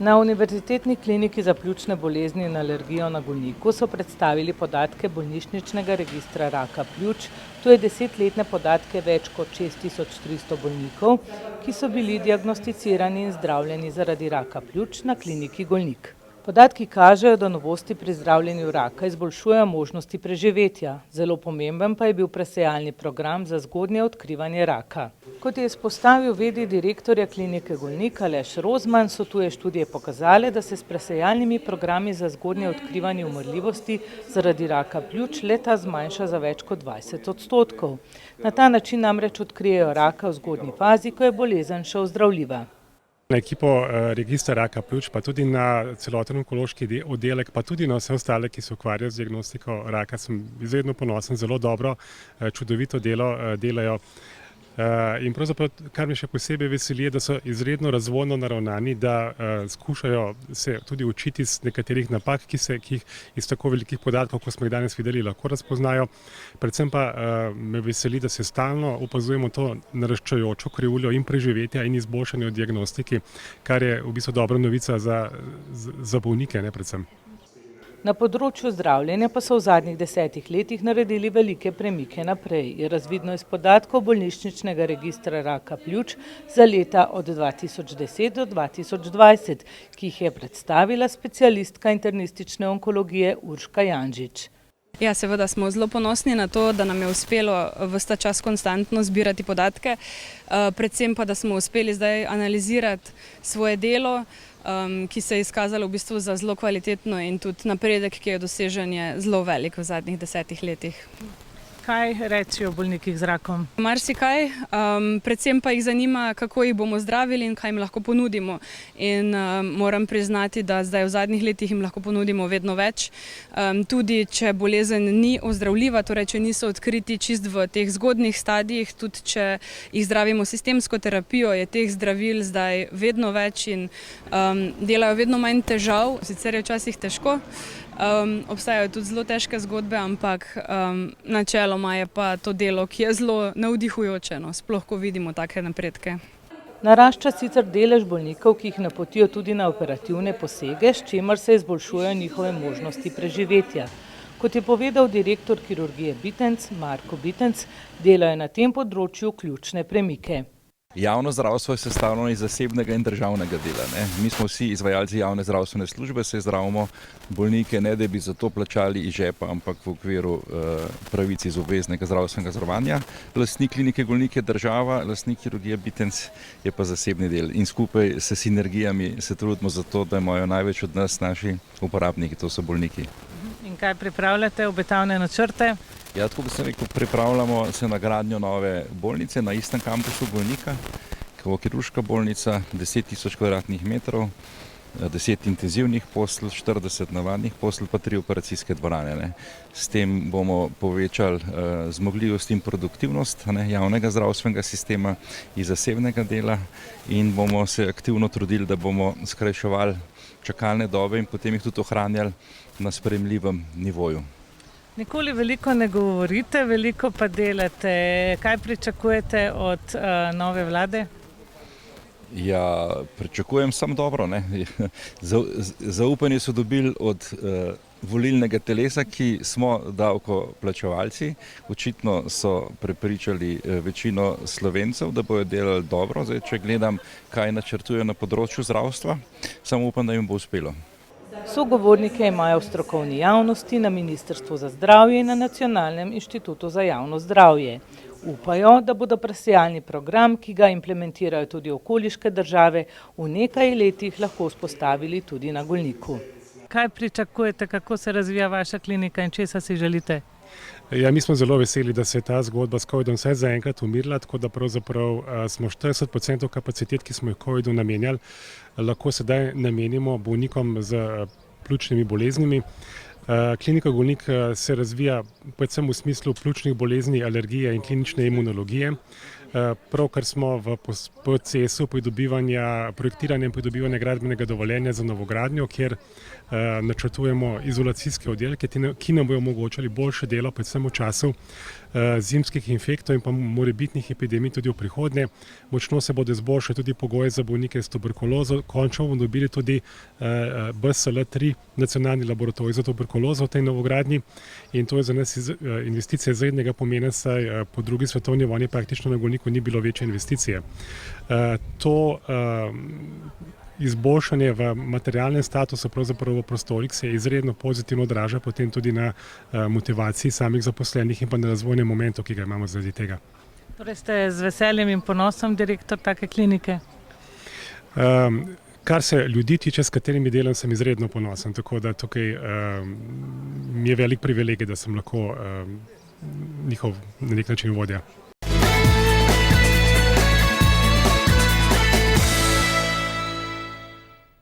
Na Univerzitetni kliniki za pljučne bolezni in alergijo na Golniku so predstavili podatke bolnišničnega registra raka pljuč, to je 10-letne podatke več kot 6300 bolnikov, ki so bili diagnosticirani in zdravljeni zaradi raka pljuč na kliniki Golnik. Podatki kažejo, da novosti pri zdravljenju raka izboljšujejo možnosti preživetja. Zelo pomemben pa je bil presejalni program za zgodnje odkrivanje raka. Kot je izpostavil v.d. direktorja klinike Golnik Aleš Rozman, so tuje študije pokazale, da se s presejalnimi programi za zgodnje odkrivanje umrljivosti zaradi raka pljuč le-ta zmanjša za več kot 20%. Na ta način namreč odkrijejo raka v zgodnji fazi, ko je bolezen še ozdravljiva. Na ekipo registra raka pljuč, pa tudi na celoten onkološki oddelek, pa tudi na vse ostale, ki se ukvarjajo z diagnostiko raka, sem izredno ponosen, zelo dobro, čudovito delo delajo. In pravzaprav, kar me še posebej veseli, je, da so izredno razvojno naravnani, da skušajo se tudi učiti iz nekaterih napak, ki jih iz tako velikih podatkov, kot smo jih danes videli, lahko razpoznajo. Predvsem pa me veseli, da se stalno opazujemo to naraščajočo krivuljo in preživetja in izboljšanje v diagnostiki, kar je v bistvu dobra novica za bolnike, ne predvsem. Na področju zdravljenja pa so v zadnjih 10 letih naredili velike premike naprej, je razvidno iz podatkov bolnišničnega registra raka pljuč za leta od 2010 do 2020, ki jih je predstavila specialistka internistične onkologije Urška Janžič. Ja, seveda smo zelo ponosni na to, da nam je uspelo ves ta čas konstantno zbirati podatke, predvsem pa, da smo uspeli zdaj analizirati svoje delo, ki se je izkazalo v bistvu za zelo kvalitetno in tudi napredek, ki je dosežen, je zelo velik v zadnjih 10 letih. Kaj reči o bolnikih z rakom? Marsikaj, predvsem pa jih zanima, kako jih bomo zdravili in kaj jim lahko ponudimo. In moram priznati, da zdaj v zadnjih letih jim lahko ponudimo vedno več. Tudi če bolezen ni ozdravljiva, torej če niso odkriti čist v teh zgodnjih stadijih, tudi če jih zdravimo sistemsko terapijo, je teh zdravil zdaj vedno več in delajo vedno manj težav. Sicer je včasih težko. Obstajajo tudi zelo težke zgodbe, ampak načeloma je pa to delo, ki je zelo navdihujoče, sploh ko vidimo take napredke. Narašča sicer delež bolnikov, ki jih napotijo tudi na operativne posege, s čimer se izboljšujejo njihove možnosti preživetja. Kot je povedal direktor kirurgije Bitenc, Marko Bitenc, delajo na tem področju ključne premike. Javno zdravstvo je sestavljeno iz zasebnega in državnega dela. Mi smo vsi izvajalci javne zdravstvene službe, se zdravimo bolnike, ne da bi za to plačali iz žepa, ampak v okviru pravic iz obveznega zdravstvenega zavarovanja. Lastnik klinike Golnik je država, lastnik kirurgije Bitenc je pa zasebni del. In skupaj s sinergijami se trudimo za to, da imajo največ od nas naši uporabniki, to so bolniki. In kaj pripravljate, obetavne načrte? Ja, tako kot sem rekel, pripravljamo se na gradnjo nove bolnice na istem kampusu Golnika, kirurška bolnica, 10 000 kvadratnih metrov, 10 intenzivnih postelj, 40 navadnih postelj, pa 3 operacijske dvorane. S tem bomo povečali zmogljivost in produktivnost javnega zdravstvenega sistema in zasebnega dela in bomo se aktivno trudili, da bomo skrajševali čakalne dobe in potem jih tudi ohranjali na sprejemljivem nivoju. Nikoli veliko ne govorite, veliko pa delate. Kaj pričakujete od nove vlade? Ja, pričakujem samo dobro. Zaupanje so dobili od volilnega telesa, ki smo davkoplačevalci. Očitno so prepričali večino Slovencev, da bodo delali dobro. Zdaj, če gledam, kaj načrtujejo na področju zdravstva, samo upam, da jim bo uspelo. Sogovornike imajo v strokovni javnosti, na Ministrstvu za zdravje in na Nacionalnem inštitutu za javno zdravje. Upajo, da bodo presejalni program, ki ga implementirajo tudi okoliške države, v nekaj letih lahko vzpostavili tudi na Golniku. Kaj pričakujete, kako se razvija vaša klinika in česa si želite? Ja, mi smo zelo veseli, da se je ta zgodba s COVID-om vsaj zaenkrat umirila, tako da pravzaprav smo 40% kapacitet, ki smo jih COVID-u namenjali, lahko sedaj namenimo bolnikom z pljučnimi boleznimi. Klinika Golnik se razvija predvsem v smislu pljučnih bolezni, alergije in klinične imunologije. Prav, kar smo v procesu projektiranja in pridobivanja gradbenega dovoljenja za novogradnjo, kjer načrtujemo izolacijske oddelke, ki nam bodo omogočali boljše delo, predvsem v času zimskih infektov in pa morebitnih epidemij tudi v prihodnje. Močno se bodo izboljšali tudi pogoje za bolnike s tuberkulozo. Končno bomo dobili tudi BSL-3, nacionalni laboratorij za tuberkulozo v tej novogradnji, in to je za nas investicija izrednega pomena, saj po drugi svetovni vojni praktično na Golniku ni bilo večje investicije. To izboljšanje v materialnem statusu, pravzaprav v prostorih, se izredno pozitivno odraža potem tudi na motivaciji samih zaposlenih in pa na razvojnem momentu, ki ga imamo zaradi tega. Torej ste z veseljem in ponosom direktor take klinike? Kar se ljudi tiče, s katerimi delam, sem izredno ponosen, tako da tukaj mi je velik privilegij, da sem lahko njihov na nek način vodja.